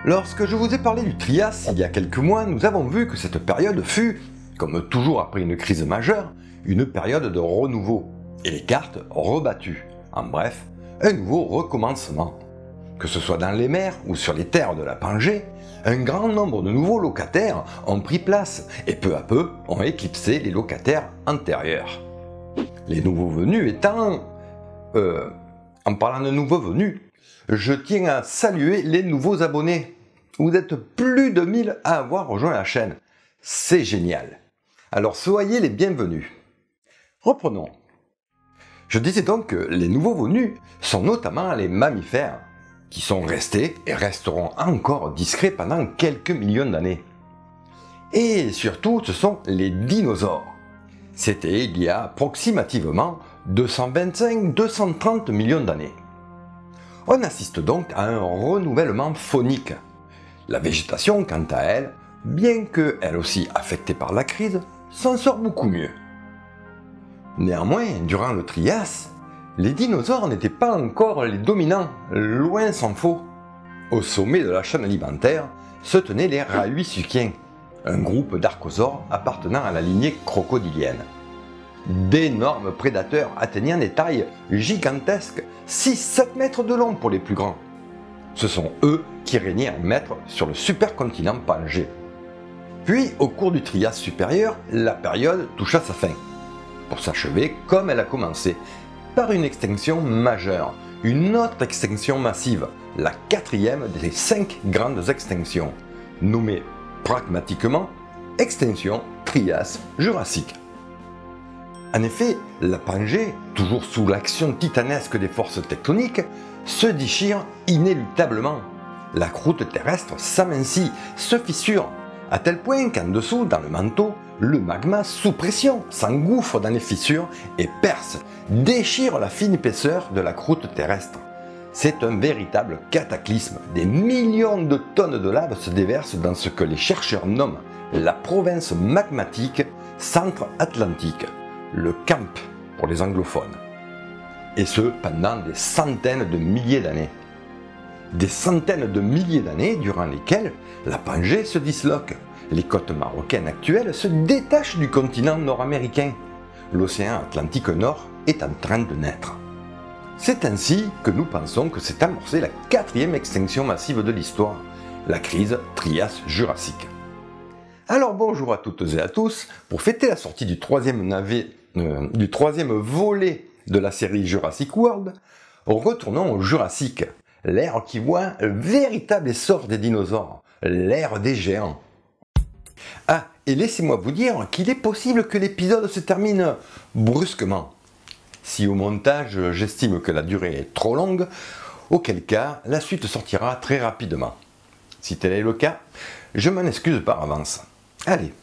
Lorsque je vous ai parlé du Trias il y a quelques mois, nous avons vu que cette période fut, comme toujours après une crise majeure, une période de renouveau, et les cartes rebattues. En bref, un nouveau recommencement. Que ce soit dans les mers ou sur les terres de la Pangée, un grand nombre de nouveaux locataires ont pris place et peu à peu ont éclipsé les locataires antérieurs. Les nouveaux venus étant... en parlant de nouveaux venus, je tiens à saluer les nouveaux abonnés. Vous êtes plus de 1000 à avoir rejoint la chaîne. C'est génial. Alors soyez les bienvenus. Reprenons. Je disais donc que les nouveaux venus sont notamment les mammifères, qui sont restés et resteront encore discrets pendant quelques millions d'années. Et surtout, ce sont les dinosaures. C'était il y a approximativement 225-230 millions d'années. On assiste donc à un renouvellement faunique. La végétation, quant à elle, bien qu'elle aussi affectée par la crise, s'en sort beaucoup mieux. Néanmoins, durant le Trias, les dinosaures n'étaient pas encore les dominants, loin s'en faut. Au sommet de la chaîne alimentaire se tenaient les rauisuchiens, un groupe d'archosaures appartenant à la lignée crocodilienne. D'énormes prédateurs atteignant des tailles gigantesques, 6-7 mètres de long pour les plus grands. Ce sont eux qui régnaient en maître sur le supercontinent Pangée. Puis, au cours du Trias supérieur, la période toucha sa fin, pour s'achever comme elle a commencé, par une extinction majeure, une autre extinction massive, la quatrième des 5 grandes extinctions, nommée pragmatiquement extinction Trias-Jurassique. En effet, la Pangée, toujours sous l'action titanesque des forces tectoniques, se déchire inéluctablement. La croûte terrestre s'amincit, se fissure, à tel point qu'en dessous, dans le manteau, le magma sous pression s'engouffre dans les fissures et perce, déchire la fine épaisseur de la croûte terrestre. C'est un véritable cataclysme. Des millions de tonnes de lave se déversent dans ce que les chercheurs nomment la province magmatique centre-atlantique, le CAMP pour les anglophones. Et ce, pendant des centaines de milliers d'années. Des centaines de milliers d'années durant lesquelles la Pangée se disloque. Les côtes marocaines actuelles se détachent du continent nord-américain. L'océan Atlantique Nord est en train de naître. C'est ainsi que nous pensons que s'est amorcée la 4e extinction massive de l'histoire, la crise Trias-Jurassique. Alors bonjour à toutes et à tous, pour fêter la sortie du troisième volet de la série Jurassic World, retournons au Jurassique, l'ère qui voit le véritable essor des dinosaures, l'ère des géants. Ah, et laissez-moi vous dire qu'il est possible que l'épisode se termine brusquement. Si au montage j'estime que la durée est trop longue, auquel cas la suite sortira très rapidement. Si tel est le cas, je m'en excuse par avance. Allez.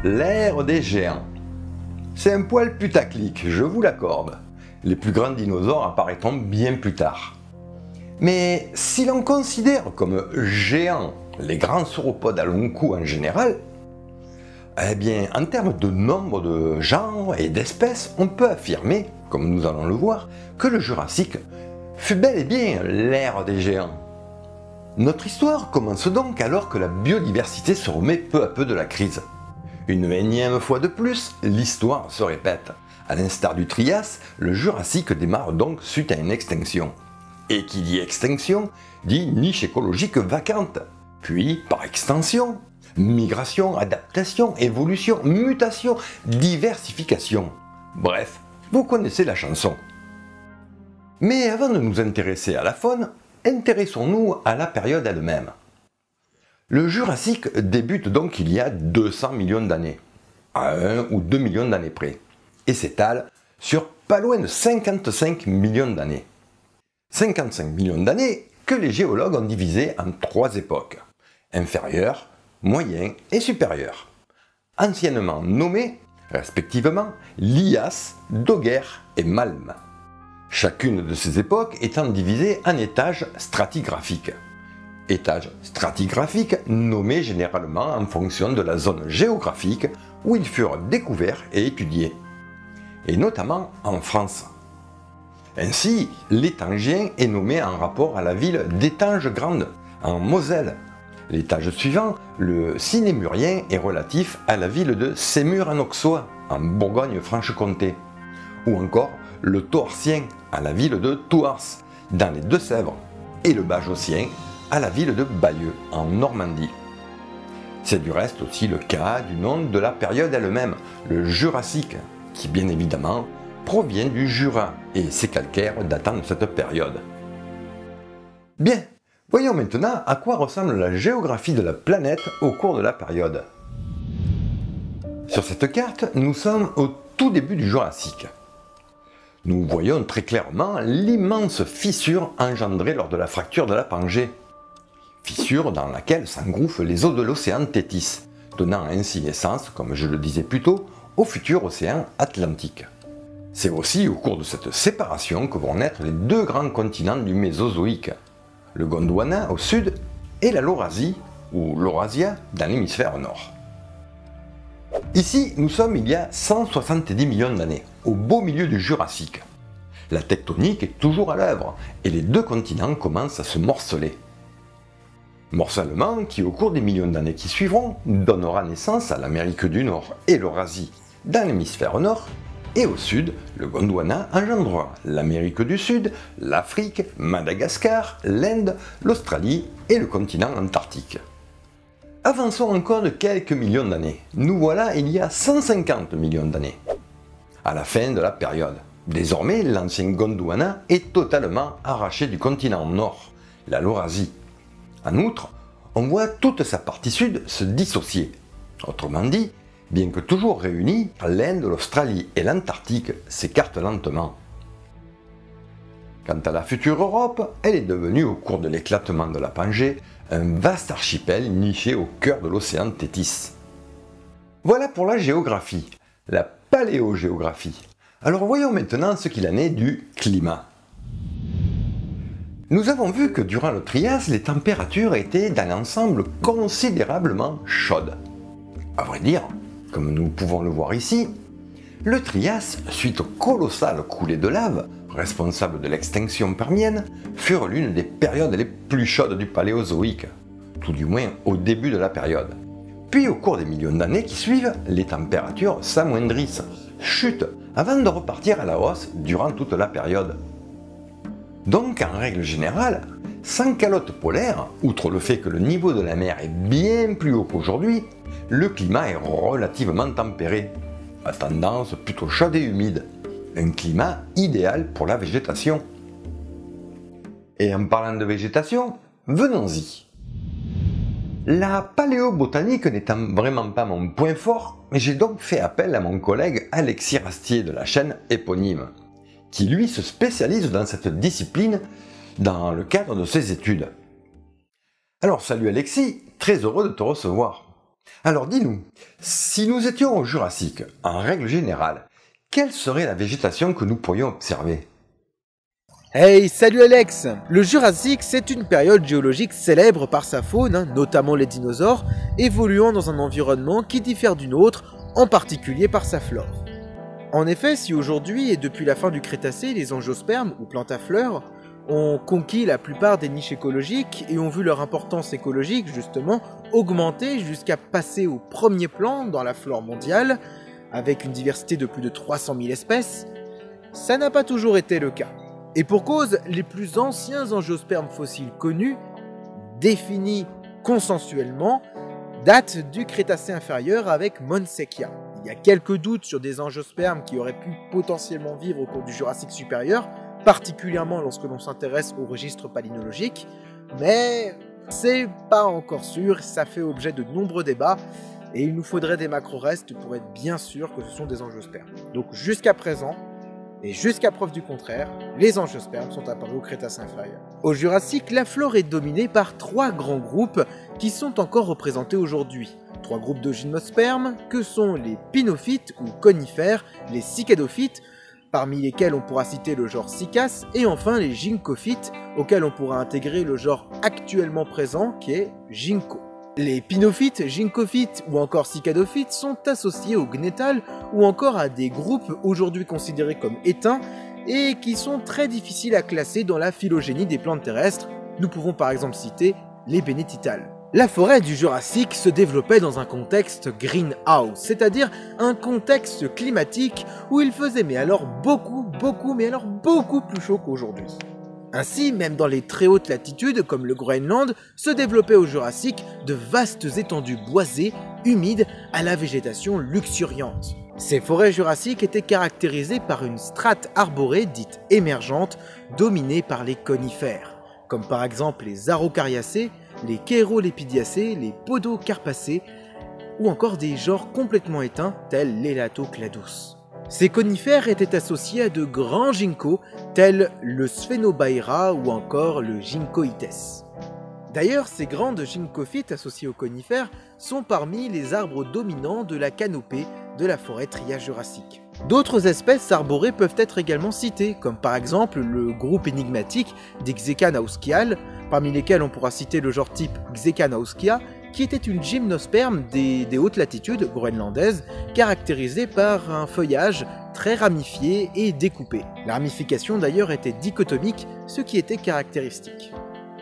L'ère des géants. C'est un poil putaclic, je vous l'accorde. Les plus grands dinosaures apparaîtront bien plus tard. Mais si l'on considère comme géants les grands sauropodes à long cou en général, eh bien, en termes de nombre de genres et d'espèces, on peut affirmer, comme nous allons le voir, que le Jurassique fut bel et bien l'ère des géants. Notre histoire commence donc alors que la biodiversité se remet peu à peu de la crise. Une énième fois de plus, l'histoire se répète. À l'instar du Trias, le Jurassique démarre donc suite à une extinction. Et qui dit extinction, dit niche écologique vacante. Puis, par extension, migration, adaptation, évolution, mutation, diversification. Bref, vous connaissez la chanson. Mais avant de nous intéresser à la faune, intéressons-nous à la période elle-même. Le Jurassique débute donc il y a 200 millions d'années, à 1 ou 2 millions d'années près, et s'étale sur pas loin de 55 millions d'années. 55 millions d'années que les géologues ont divisé en 3 époques, inférieure, moyen et supérieur, anciennement nommées, respectivement, Lias, Dogger et Malm. chacune de ces époques étant divisée en étages stratigraphiques. Étages stratigraphiques nommés généralement en fonction de la zone géographique où ils furent découverts et étudiés, et notamment en France. Ainsi, l'étangien est nommé en rapport à la ville d'Étanges-Grande, en Moselle. L'étage suivant, le sinémurien, est relatif à la ville de Sémur-en-Auxois, en Bourgogne-Franche-Comté, ou encore le toarcien à la ville de Thouars, dans les Deux-Sèvres, et le bajocien à la ville de Bayeux, en Normandie. C'est du reste aussi le cas du nom de la période elle-même, le Jurassique, qui bien évidemment provient du Jura et ses calcaires datant de cette période. Bien, voyons maintenant à quoi ressemble la géographie de la planète au cours de la période. Sur cette carte, nous sommes au tout début du Jurassique. Nous voyons très clairement l'immense fissure engendrée lors de la fracture de la Pangée. Fissure dans laquelle s'engouffrent les eaux de l'océan Thétis, donnant ainsi naissance, comme je le disais plus tôt, au futur océan Atlantique. C'est aussi au cours de cette séparation que vont naître les deux grands continents du Mésozoïque, le Gondwana au sud et la Laurasie, ou Laurasia, dans l'hémisphère nord. Ici, nous sommes il y a 170 millions d'années, au beau milieu du Jurassique. La tectonique est toujours à l'œuvre et les deux continents commencent à se morceler. Morcellement qui, au cours des millions d'années qui suivront, donnera naissance à l'Amérique du Nord et l'Eurasie dans l'hémisphère nord, et au sud, le Gondwana engendrera l'Amérique du Sud, l'Afrique, Madagascar, l'Inde, l'Australie et le continent antarctique. Avançons encore de quelques millions d'années. Nous voilà il y a 150 millions d'années, à la fin de la période. Désormais, l'ancien Gondwana est totalement arraché du continent nord, la Laurasie. En outre, on voit toute sa partie sud se dissocier. Autrement dit, bien que toujours réunis, l'Inde, l'Australie et l'Antarctique s'écartent lentement. Quant à la future Europe, elle est devenue, au cours de l'éclatement de la Pangée, un vaste archipel niché au cœur de l'océan Thétis. Voilà pour la géographie, la paléogéographie. Alors voyons maintenant ce qu'il en est du climat. Nous avons vu que durant le Trias, les températures étaient dans l'ensemble considérablement chaudes. À vrai dire, comme nous pouvons le voir ici, le Trias, suite aux colossales coulées de lave, responsables de l'extinction permienne, furent l'une des périodes les plus chaudes du Paléozoïque, tout du moins au début de la période. Puis au cours des millions d'années qui suivent, les températures s'amoindrissent, chutent, avant de repartir à la hausse durant toute la période. Donc, en règle générale, sans calotte polaire, outre le fait que le niveau de la mer est bien plus haut qu'aujourd'hui, le climat est relativement tempéré, à tendance plutôt chaude et humide, un climat idéal pour la végétation. Et en parlant de végétation, venons-y. La paléobotanique n'étant vraiment pas mon point fort, j'ai donc fait appel à mon collègue Alexis Rastier de la chaîne éponyme, qui lui se spécialise dans cette discipline dans le cadre de ses études. Alors salut Alexis, très heureux de te recevoir. Alors dis-nous, si nous étions au Jurassique, en règle générale, quelle serait la végétation que nous pourrions observer? Hey, salut Alex! Le Jurassique, c'est une période géologique célèbre par sa faune, notamment les dinosaures, évoluant dans un environnement qui diffère du nôtre, en particulier par sa flore. En effet, si aujourd'hui et depuis la fin du Crétacé, les angiospermes, ou plantes à fleurs, ont conquis la plupart des niches écologiques et ont vu leur importance écologique, justement, augmenter jusqu'à passer au premier plan dans la flore mondiale, avec une diversité de plus de 300 000 espèces, ça n'a pas toujours été le cas. Et pour cause, les plus anciens angiospermes fossiles connus, définis consensuellement, datent du Crétacé inférieur avec Montsechia. Il y a quelques doutes sur des angiospermes qui auraient pu potentiellement vivre au cours du Jurassique supérieur, particulièrement lorsque l'on s'intéresse au registre palynologique, mais c'est pas encore sûr, ça fait objet de nombreux débats, et il nous faudrait des macro-restes pour être bien sûr que ce sont des angiospermes. Donc jusqu'à présent, et jusqu'à preuve du contraire, les angiospermes sont apparus au Crétacé inférieur. Au Jurassique, la flore est dominée par 3 grands groupes qui sont encore représentés aujourd'hui. 3 groupes de gymnospermes que sont les pinophytes ou conifères, les cycadophytes, parmi lesquels on pourra citer le genre Cycas, et enfin les ginkgophytes, auxquels on pourra intégrer le genre actuellement présent qui est Ginkgo. Les pinophytes, ginkgophytes ou encore cicadophytes sont associés au gnettal ou encore à des groupes aujourd'hui considérés comme éteints et qui sont très difficiles à classer dans la phylogénie des plantes terrestres. Nous pouvons par exemple citer les bénétitales. La forêt du Jurassique se développait dans un contexte greenhouse, c'est-à-dire un contexte climatique où il faisait beaucoup plus chaud qu'aujourd'hui. Ainsi, même dans les très hautes latitudes comme le Groenland, se développaient au Jurassique de vastes étendues boisées, humides, à la végétation luxuriante. Ces forêts jurassiques étaient caractérisées par une strate arborée dite émergente, dominée par les conifères, comme par exemple les Araucariacées, les Chaerolepidiacées, les Podocarpacées, ou encore des genres complètement éteints tels l'Elatocladus. Ces conifères étaient associés à de grands ginkgos tels le Sphenobaera ou encore le Ginkgoites. D'ailleurs, ces grandes ginkgophytes associées aux conifères sont parmi les arbres dominants de la canopée de la forêt Trias jurassique. D'autres espèces arborées peuvent être également citées, comme par exemple le groupe énigmatique des Xecanauskiales, parmi lesquels on pourra citer le genre type Xecanauskia, qui était une gymnosperme des hautes latitudes groenlandaises, caractérisée par un feuillage très ramifié et découpé. La ramification d'ailleurs était dichotomique, ce qui était caractéristique.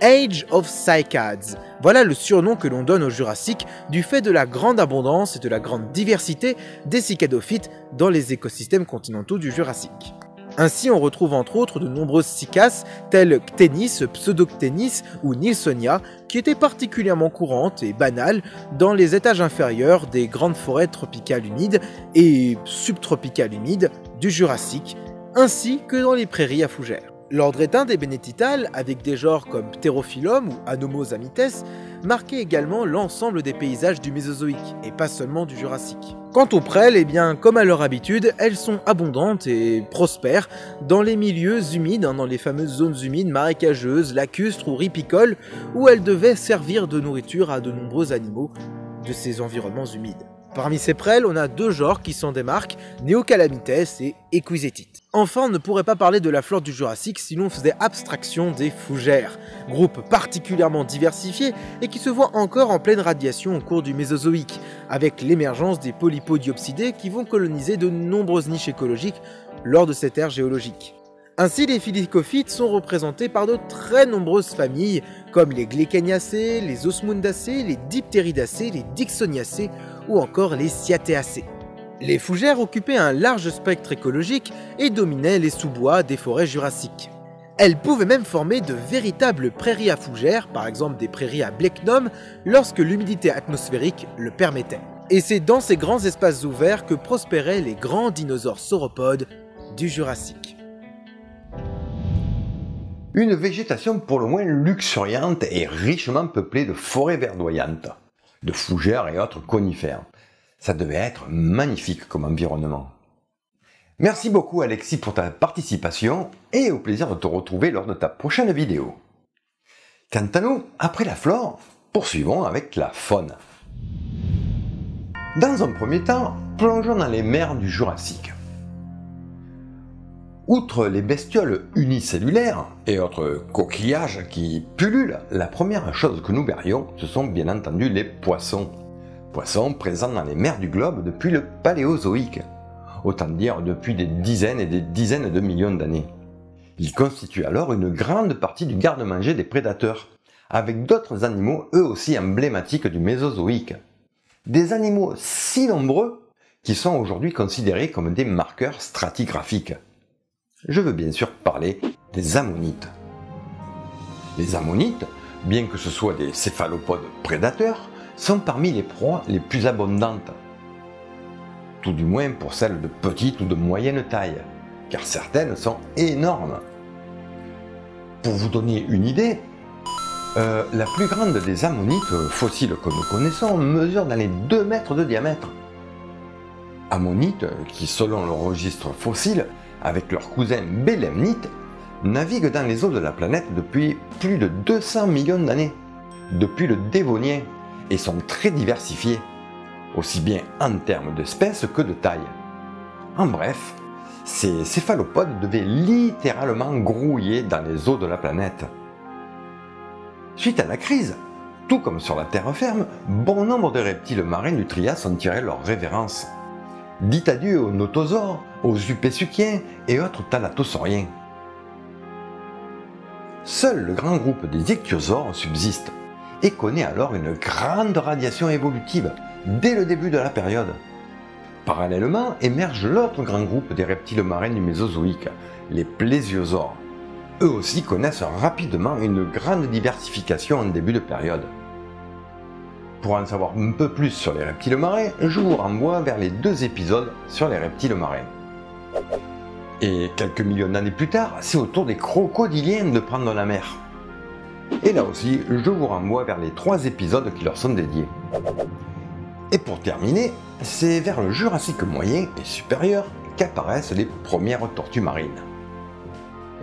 Age of Cycads, voilà le surnom que l'on donne au Jurassique du fait de la grande abondance et de la grande diversité des cicadophytes dans les écosystèmes continentaux du Jurassique. Ainsi, on retrouve entre autres de nombreuses cycas telles Ctenis, Pseudoctenis ou Nilssonia, qui étaient particulièrement courantes et banales dans les étages inférieurs des grandes forêts tropicales humides et subtropicales humides du Jurassique, ainsi que dans les prairies à fougères. L'ordre éteint des bénétitales, avec des genres comme Pterophyllum ou Anomos amites, marquait également l'ensemble des paysages du Mésozoïque, et pas seulement du Jurassique. Quant aux prêles, eh bien, comme à leur habitude, elles sont abondantes et prospèrent dans les milieux humides, dans les fameuses zones humides marécageuses, lacustres ou ripicoles, où elles devaient servir de nourriture à de nombreux animaux de ces environnements humides. Parmi ces prêles, on a deux genres qui s'en démarquent, Neocalamites et Equisetite. Enfin, on ne pourrait pas parler de la flore du Jurassique si l'on faisait abstraction des fougères, groupe particulièrement diversifié et qui se voit encore en pleine radiation au cours du Mésozoïque, avec l'émergence des polypodiopsidés qui vont coloniser de nombreuses niches écologiques lors de cette ère géologique. Ainsi, les phyllocophytes sont représentés par de très nombreuses familles, comme les Glecaniacées, les Osmundacées, les Dipteridacées, les Dixoniacées ou encore les Cyatheacées. Les fougères occupaient un large spectre écologique et dominaient les sous-bois des forêts jurassiques. Elles pouvaient même former de véritables prairies à fougères, par exemple des prairies à Blechnum, lorsque l'humidité atmosphérique le permettait. Et c'est dans ces grands espaces ouverts que prospéraient les grands dinosaures sauropodes du Jurassique. Une végétation pour le moins luxuriante et richement peuplée de forêts verdoyantes, de fougères et autres conifères. Ça devait être magnifique comme environnement. Merci beaucoup Alexis pour ta participation et au plaisir de te retrouver lors de ta prochaine vidéo. Quant à nous, après la flore, poursuivons avec la faune. Dans un premier temps, plongeons dans les mers du Jurassique. Outre les bestioles unicellulaires et autres coquillages qui pullulent, la première chose que nous verrions, ce sont bien entendu les poissons. Poissons présents dans les mers du globe depuis le Paléozoïque, autant dire depuis des dizaines et des dizaines de millions d'années. Ils constituent alors une grande partie du garde-manger des prédateurs, avec d'autres animaux eux aussi emblématiques du Mésozoïque. Des animaux si nombreux qui sont aujourd'hui considérés comme des marqueurs stratigraphiques. Je veux bien sûr parler des ammonites. Les ammonites, bien que ce soient des céphalopodes prédateurs, sont parmi les proies les plus abondantes. Tout du moins pour celles de petite ou de moyenne taille, car certaines sont énormes. Pour vous donner une idée, la plus grande des ammonites fossiles que nous connaissons mesure dans les 2 mètres de diamètre. Ammonites qui, selon le registre fossile, avec leurs cousins bélemnites, naviguent dans les eaux de la planète depuis plus de 200 millions d'années, depuis le Dévonien, et sont très diversifiés, aussi bien en termes d'espèces que de taille. En bref, Ces céphalopodes devaient littéralement grouiller dans les eaux de la planète. Suite à la crise, tout comme sur la terre ferme, bon nombre de reptiles marins du Trias ont tiré leur révérence. Dit adieu aux notosaures, aux upésuchiens et autres thalattosauriens. Seul le grand groupe des ichthyosaures subsiste et connaît alors une grande radiation évolutive dès le début de la période. Parallèlement émerge l'autre grand groupe des reptiles marins du Mésozoïque, les plésiosaures. Eux aussi connaissent rapidement une grande diversification en début de période. Pour en savoir un peu plus sur les reptiles marins, je vous renvoie vers les 2 épisodes sur les reptiles marins. Et quelques millions d'années plus tard, c'est au tour des crocodiliens de prendre la mer. Et là aussi, je vous renvoie vers les 3 épisodes qui leur sont dédiés. Et pour terminer, c'est vers le Jurassique moyen et supérieur qu'apparaissent les premières tortues marines.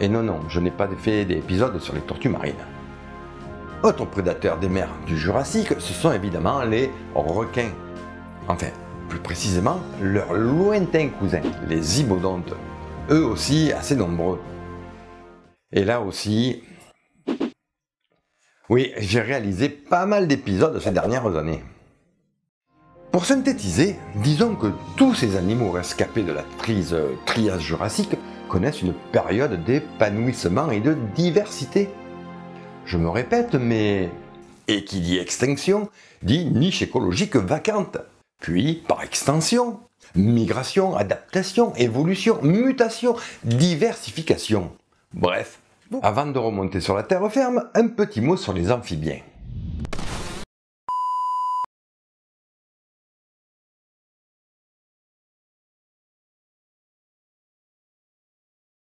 Et non, je n'ai pas fait d'épisode sur les tortues marines. Autres prédateurs des mers du Jurassique, ce sont évidemment les requins. Enfin, plus précisément, leurs lointains cousins, les zygomodontes. Eux aussi assez nombreux. Et là aussi... Oui, j'ai réalisé pas mal d'épisodes ces dernières années. Pour synthétiser, disons que tous ces animaux rescapés de la Trias jurassique connaissent une période d'épanouissement et de diversité. Je me répète, mais... Et qui dit extinction, dit niche écologique vacante. Puis, par extension, migration, adaptation, évolution, mutation, diversification. Bref, avant de remonter sur la terre ferme, un petit mot sur les amphibiens.